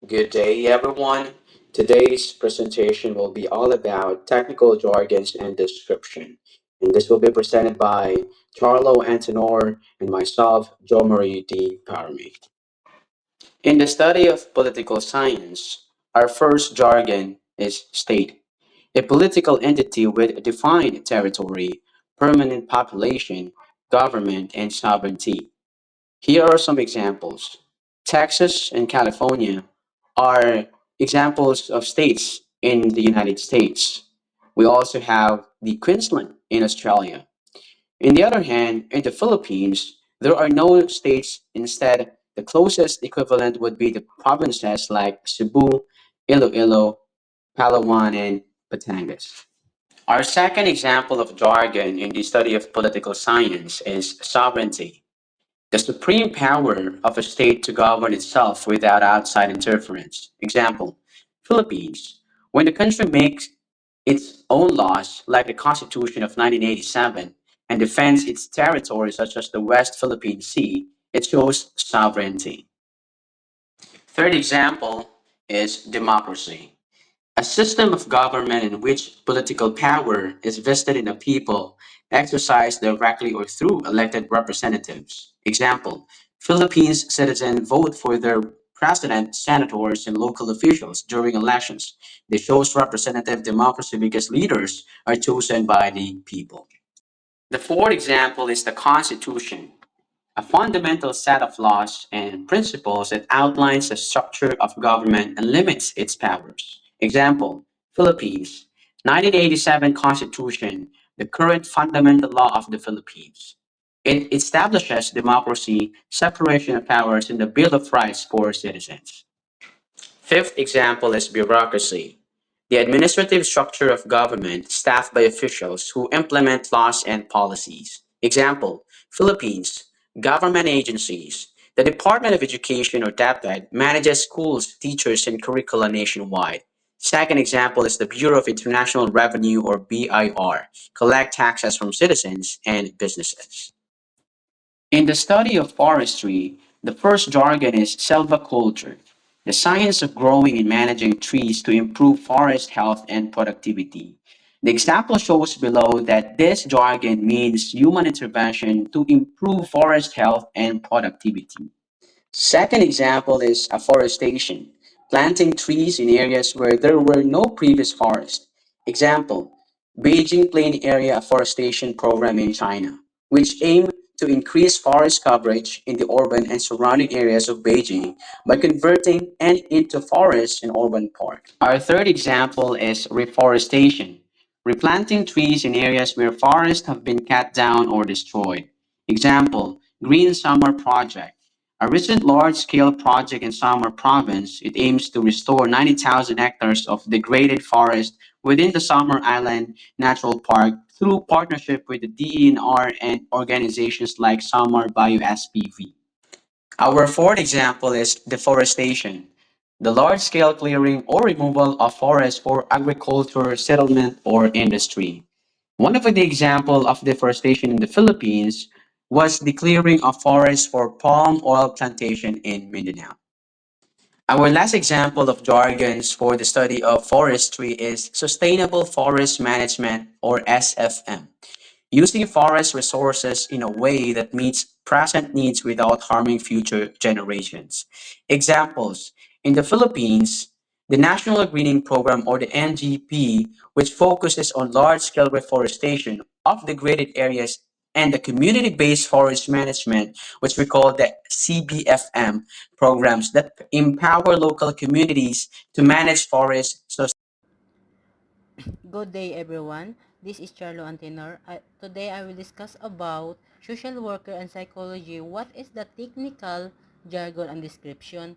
Good day, everyone. Today's presentation will be all about technical jargons and description. And this will be presented by Charlo Antonor and myself, Jo Marie D. Parame. In the study of political science, our first jargon is state, a political entity with a defined territory, permanent population, government, and sovereignty. Here are some examples. Texas and California are examples of states in the United States. We also have the Queensland in Australia. On the other hand, in the Philippines, there are no states. Instead, the closest equivalent would be the provinces like Cebu, Iloilo, Palawan, and Batangas. Our second example of jargon in the study of political science is sovereignty, the supreme power of a state to govern itself without outside interference. Example, Philippines. When the country makes its own laws, like the Constitution of 1987, and defends its territory, such as the West Philippine Sea, it shows sovereignty. Third example is democracy, a system of government in which political power is vested in the people, exercised directly or through elected representatives. Example, Philippines citizens vote for their president, senators, and local officials during elections. This shows representative democracy because leaders are chosen by the people. The fourth example is the Constitution, a fundamental set of laws and principles that outlines the structure of government and limits its powers. Example, Philippines, 1987 Constitution, the current fundamental law of the Philippines. It establishes democracy, separation of powers, and the Bill of Rights for citizens. Fifth example is bureaucracy, the administrative structure of government staffed by officials who implement laws and policies. Example, Philippines, government agencies. The Department of Education or DepEd manages schools, teachers, and curricula nationwide. Second example is the Bureau of International Revenue or BIR, collect taxes from citizens and businesses. In the study of forestry, the first jargon is silviculture, the science of growing and managing trees to improve forest health and productivity. The example shows below that this jargon means human intervention to improve forest health and productivity. Second example is afforestation, planting trees in areas where there were no previous forest. Example, Beijing Plain Area Afforestation Program in China, which aim to increase forest coverage in the urban and surrounding areas of Beijing by converting and into forests in urban parks. Our third example is reforestation, replanting trees in areas where forests have been cut down or destroyed. Example, Green Summer Project, a recent large-scale project in Samar province. It aims to restore 90,000 hectares of degraded forest within the Samar Island Natural Park through partnership with the DENR and organizations like Samar Bio SPV. Our fourth example is deforestation, the large-scale clearing or removal of forests for agriculture, settlement, or industry. One of the examples of deforestation in the Philippines was the clearing of forests for palm oil plantation in Mindanao. Our last example of jargons for the study of forestry is sustainable forest management or SFM, using forest resources in a way that meets present needs without harming future generations. Examples, in the Philippines, the National Greening Program or the NGP, which focuses on large-scale reforestation of degraded areas, and the community-based forest management, which we call the CBFM programs that empower local communities to manage forests. So Good day everyone. This is Charlo Antenor. Today I will discuss about social worker and psychology. What is the technical jargon and description?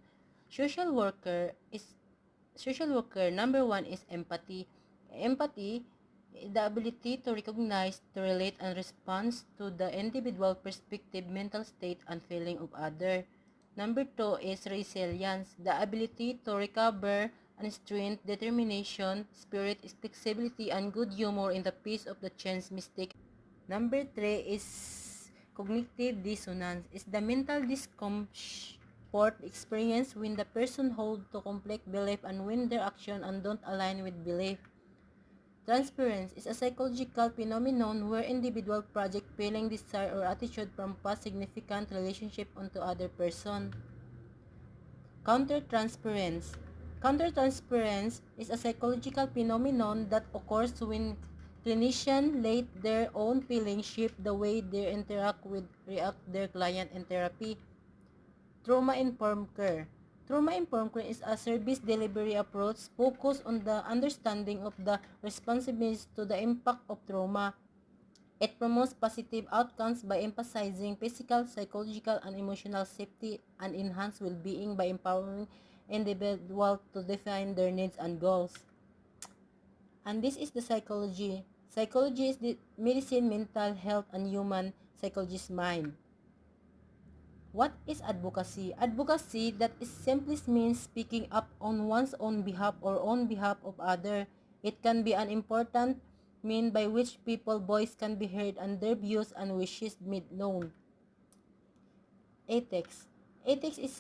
Social worker is Social worker number 1 is empathy. Empathy, the ability to recognize, to relate and respond to the individual perspective, mental state and feeling of other. Number 2 is resilience, the ability to recover and strength, determination, spirit, flexibility, and good humor in the face of the chance mistake. Number 3 is cognitive dissonance, is the mental report experience when the person hold to conflict belief and when their action and don't align with belief. Transference is a psychological phenomenon where individual project feeling desire or attitude from past significant relationship onto other person. Countertransference. Countertransference is a psychological phenomenon that occurs when clinicians let their own feelings shape the way they interact with react their client in therapy. Trauma-informed care. Trauma-informed care is a service delivery approach focused on the understanding of the responsiveness to the impact of trauma. It promotes positive outcomes by emphasizing physical, psychological, and emotional safety and enhance well-being by empowering individuals to define their needs and goals. And this is the psychology. Psychology is the medicine, mental health, and human psychologist mind. What is advocacy? Advocacy that is simply means speaking up on one's own behalf or on behalf of other. It can be an important mean by which people's voice can be heard and their views and wishes made known. Ethics. Ethics is